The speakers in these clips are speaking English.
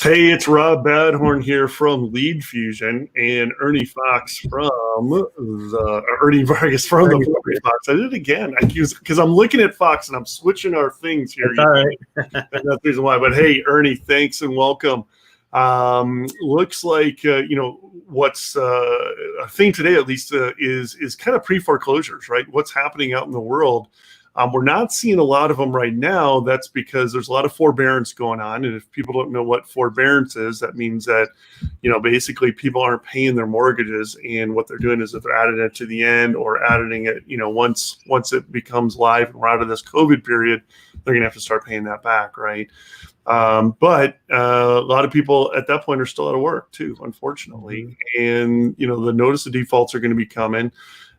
Hey, it's Rob Badhorn here from Lead Fusion and Ernie Fox from Ernie Vargas from the Property Fox. I did it again. Because I'm looking at Fox and I'm switching our things here. That's all right. And that's the reason why. But hey, Ernie, thanks and welcome. Looks like what's a thing today at least is kind of pre-foreclosures, right? What's happening out in the world. We're not seeing a lot of them right now. That's because there's a lot of forbearance going on. And if people don't know what forbearance is, that means that, basically people aren't paying their mortgages. And what they're doing is that they're adding it to the end or adding it, once it becomes live and we're out of this COVID period, they're going to have to start paying that back, right? But a lot of people at that point are still out of work too, unfortunately. And, the notice of defaults are going to be coming.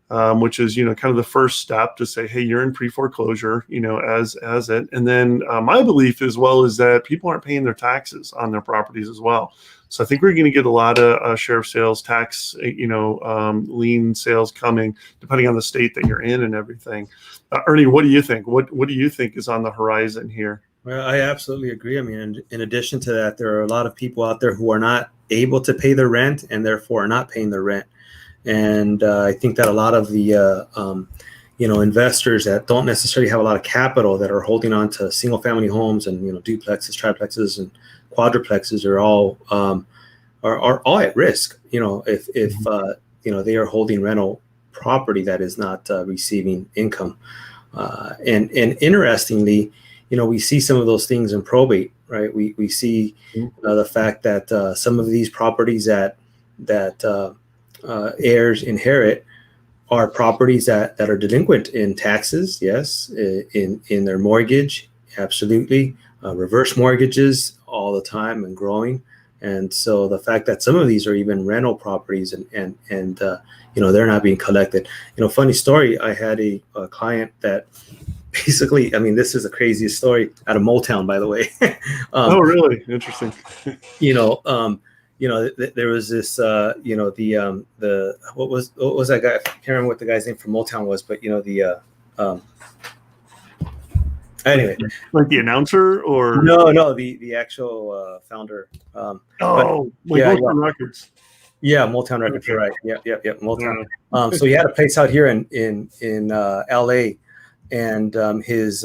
Which is, kind of the first step to say, hey, you're in pre-foreclosure, as it. And then my belief as well is that people aren't paying their taxes on their properties as well. So I think we're going to get a lot of sheriff sales tax, lien sales coming, depending on the state that you're in and everything. Ernie, what do you think? What do you think is on the horizon here? Well, I absolutely agree. I mean, in addition to that, there are a lot of people out there who are not able to pay their rent and therefore are not paying their rent. And I think that a lot of the, investors that don't necessarily have a lot of capital that are holding on to single family homes and, duplexes, triplexes, and quadruplexes are all at risk. If they are holding rental property that is not receiving income. And interestingly, we see some of those things in probate, right? We see the fact that some of these properties that heirs inherit are properties that are delinquent in taxes, yes, in their mortgage, absolutely, reverse mortgages all the time and growing. And so the fact that some of these are even rental properties and they're not being collected. Funny story, I had a client that basically, I mean, this is the craziest story out of Motown, by the way. Oh, really? Interesting. There was this, what was that guy? I can't remember what the guy's name from Motown was, but anyway. Like the announcer or? No, the actual founder. Motown Records. Yeah, Motown Records. Okay. Right. Yeah, Motown. So he had a place out here in LA, and his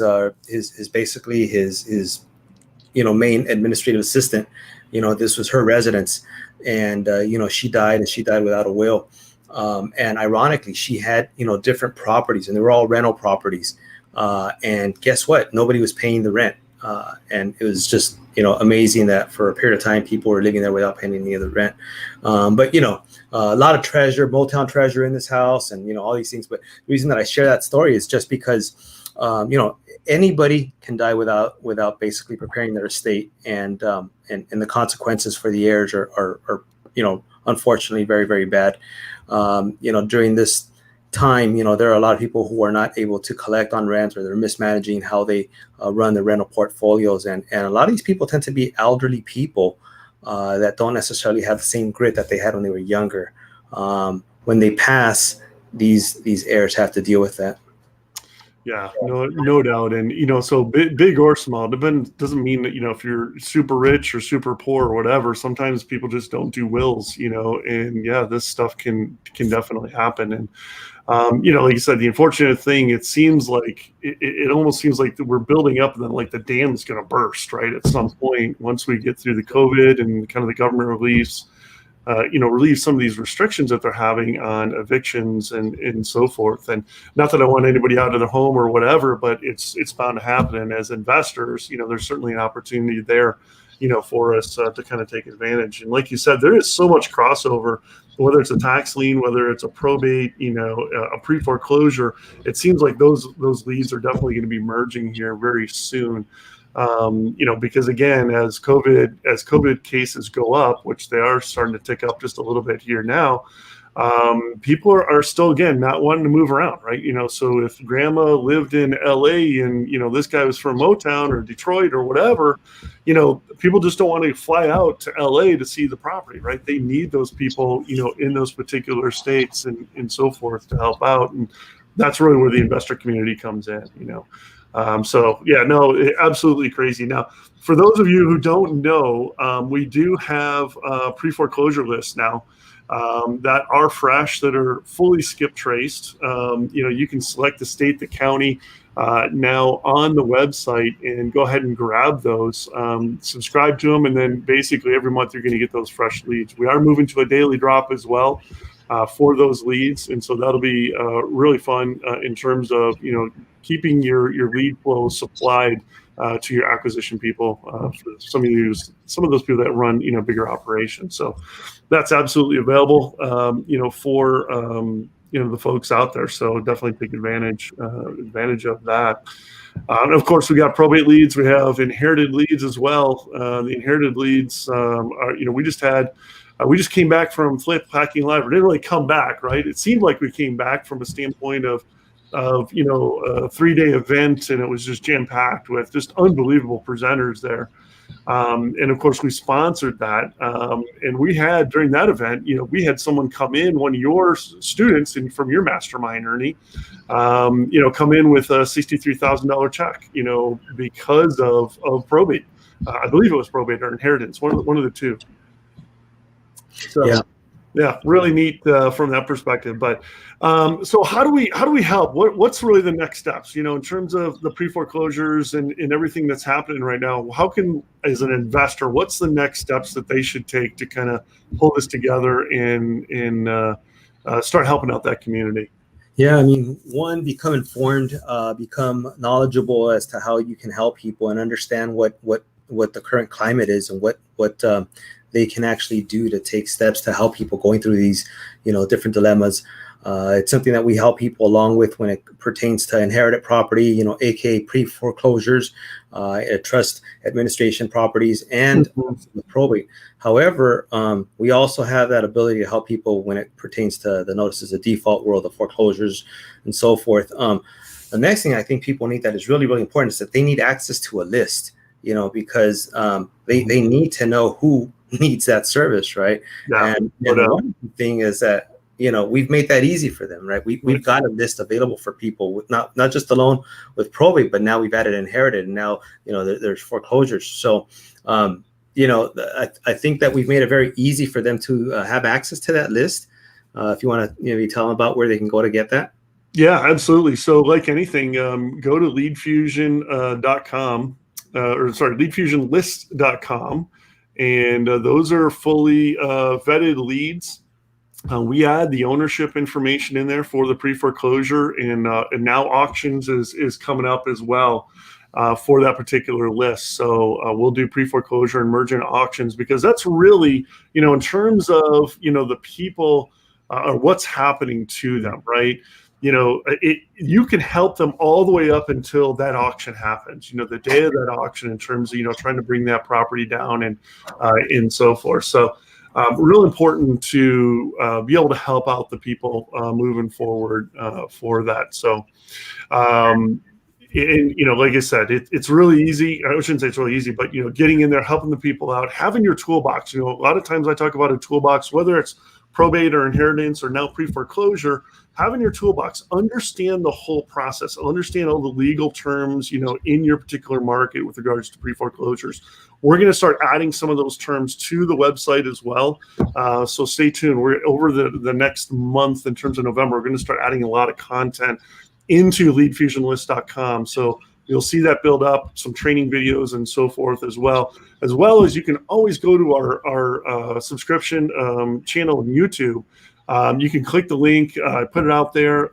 main administrative assistant. This was her residence, and she died without a will. And ironically, she had different properties, and they were all rental properties. And guess what? Nobody was paying the rent, and it was just amazing that for a period of time people were living there without paying any of the rent. But a lot of treasure, Motown treasure in this house, and all these things. But the reason that I share that story is just because anybody can die without basically preparing their estate, and the consequences for the heirs are unfortunately very, very bad. During this time, there are a lot of people who are not able to collect on rent, or they're mismanaging how they run their rental portfolios, and a lot of these people tend to be elderly people that don't necessarily have the same grit that they had when they were younger. When they pass, these heirs have to deal with that. Yeah, no doubt. And, so big or small, doesn't mean that, if you're super rich or super poor or whatever, sometimes people just don't do wills, and yeah, this stuff can definitely happen. And, like you said, the unfortunate thing, it seems like it almost seems like we're building up and then like the dam's going to burst, right? At some point, once we get through the COVID and kind of the government relief some of these restrictions that they're having on evictions and so forth. And not that I want anybody out of their home or whatever, but it's bound to happen. And as investors, there's certainly an opportunity there, for us to kind of take advantage. And like you said, there is so much crossover, whether it's a tax lien, whether it's a probate, a pre-foreclosure. It seems like those leads are definitely going to be merging here very soon. Because again, as COVID cases go up, which they are starting to tick up just a little bit here now, people are still, again, not wanting to move around, right? So if grandma lived in LA and, this guy was from Motown or Detroit or whatever, people just don't want to fly out to LA to see the property, right? They need those people, in those particular states and so forth to help out. And that's really where the investor community comes in, So yeah, no, absolutely crazy. Now, for those of you who don't know, we do have a pre-foreclosure list now that are fresh, that are fully skip traced. You can select the state, the county now on the website and go ahead and grab those, subscribe to them, and then basically every month you're going to get those fresh leads. We are moving to a daily drop as well. For those leads, and so that'll be really fun in terms of keeping your lead flow supplied to your acquisition people for some of those people that run bigger operations. So that's absolutely available for the folks out there. So definitely take advantage of that. And of course, we got probate leads. We have inherited leads as well. The inherited leads are we just came back from Flip Hacking Live. We didn't really come back, right? It seemed like we came back from a standpoint of a 3-day event, and it was just jam packed with just unbelievable presenters there. And of course, we sponsored that. And we had during that event, we had someone come in, one of your students from your mastermind, Ernie, come in with a $63,000 check, because of probate. I believe it was probate or inheritance, one of the two. So yeah, really neat from that perspective. But so how do we help? What's really the next steps? In terms of the pre-foreclosures and everything that's happening right now. How can, as an investor, what's the next steps that they should take to kind of pull this together and start helping out that community? Yeah, I mean, one, become informed, become knowledgeable as to how you can help people and understand what the current climate is and what they can actually do to take steps to help people going through these, different dilemmas. It's something that we help people along with when it pertains to inherited property, aka pre-foreclosures, trust administration properties, and probate. However, we also have that ability to help people when it pertains to the notices of default, world of foreclosures, and so forth. The next thing I think people need that is really, really important is that they need access to a list, because they need to know who needs that service, right? Yeah, and one thing is that we've made that easy for them, right? We've got a list available for people with not just alone with probate, but now we've added inherited, and now there's foreclosures. So I think that we've made it very easy for them to have access to that list. If you want to maybe tell them about where they can go to get that. Yeah, absolutely. So like anything, go to leadfusion.com leadfusionlist.com. And those are fully vetted leads. We add the ownership information in there for the pre-foreclosure, and now auctions is coming up as well for that particular list. So we'll do pre-foreclosure and merchant auctions, because that's really, in terms of, the people or what's happening to them, right? You can help them all the way up until that auction happens, the day of that auction, in terms of, trying to bring that property down and so forth. So real important to be able to help out the people moving forward for that. So, like I said, it's really easy. I shouldn't say it's really easy, but, getting in there, helping the people out, having your toolbox. A lot of times I talk about a toolbox, whether it's probate or inheritance or now pre-foreclosure. Having your toolbox, understand the whole process, understand all the legal terms, in your particular market with regards to pre-foreclosures. We're going to start adding some of those terms to the website as well. So stay tuned. We're over the next month, in terms of November, we're going to start adding a lot of content into leadfusionlist.com. So you'll see that build up, some training videos and so forth, as well as you can always go to our subscription channel on YouTube. You can click the link, put it out there,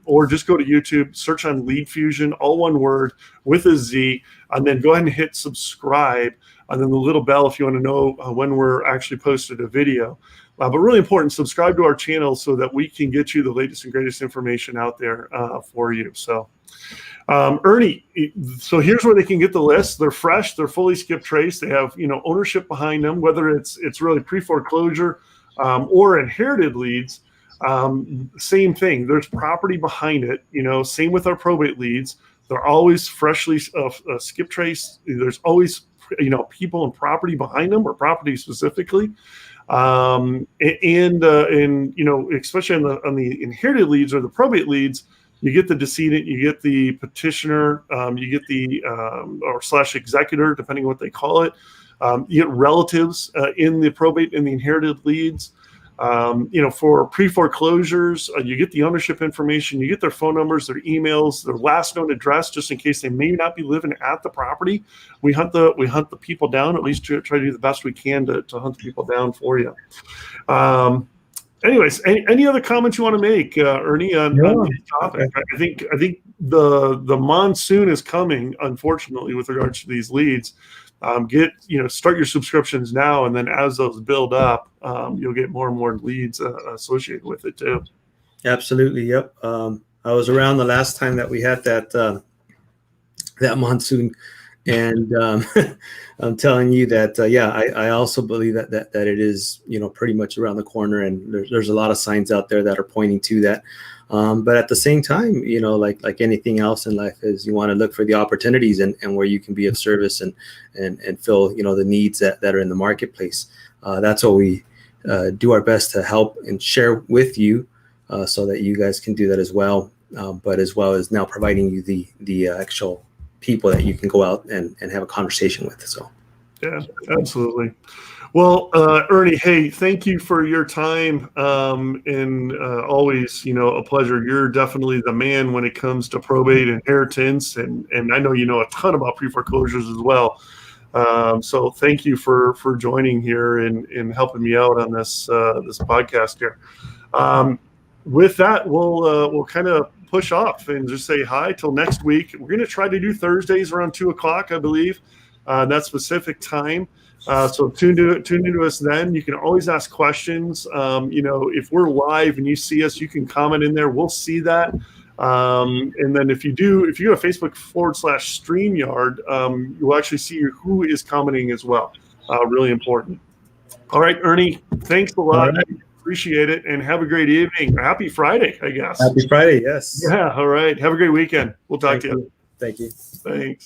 or just go to YouTube, search on Lead Fusion, all one word with a Z, and then go ahead and hit subscribe, and then the little bell if you want to know when we're actually posted a video. But really important, subscribe to our channel so that we can get you the latest and greatest information out there for you. So, Ernie, so here's where they can get the list. They're fresh, they're fully skip traced, they have ownership behind them, whether it's really pre-foreclosure or inherited leads. Same thing. There's property behind it. Same with our probate leads. They're always freshly skip traced. There's always people and property behind them, or property specifically. And especially on the inherited leads or the probate leads, You get the decedent, you get the petitioner, you get the or slash executor, depending on what they call it. You get relatives in the probate and the inherited leads. For pre-foreclosures, you get the ownership information, you get their phone numbers, their emails, their last known address, just in case they may not be living at the property. We hunt the people down, at least try to do the best we can to hunt the people down for you. Anyways, any other comments you want to make, Ernie, on this topic? I think the monsoon is coming, unfortunately, with regards to these leads. Start your subscriptions now, and then as those build up, you'll get more and more leads associated with it too. Absolutely. Yep. I was around the last time that we had that monsoon, and I'm telling you that I also believe that it is pretty much around the corner, and there's a lot of signs out there that are pointing to that. But at the same time, like anything else in life, is you want to look for the opportunities and where you can be of service and fill the needs that are in the marketplace. That's what we do our best to help and share with you, so that you guys can do that as well. But as well as now providing you the actual people that you can go out and have a conversation with. So yeah, absolutely. Well, Ernie, hey, thank you for your time, and always, a pleasure. You're definitely the man when it comes to probate, inheritance, and I know you know a ton about pre-foreclosures as well. So thank you for joining here and helping me out on this podcast here. With that, we'll kind of push off and just say hi till next week. We're going to try to do Thursdays around 2:00, I believe, that specific time. So tune into us then. You can always ask questions. If we're live and you see us, you can comment in there. We'll see that. And then if you go to Facebook.com/StreamYard, you'll actually see who is commenting as well. Really important. All right, Ernie, thanks a lot. Right. Appreciate it, and have a great evening. Happy Friday, I guess. Happy Friday, yes. Yeah, all right. Have a great weekend. We'll talk to you. Thank you. Thanks.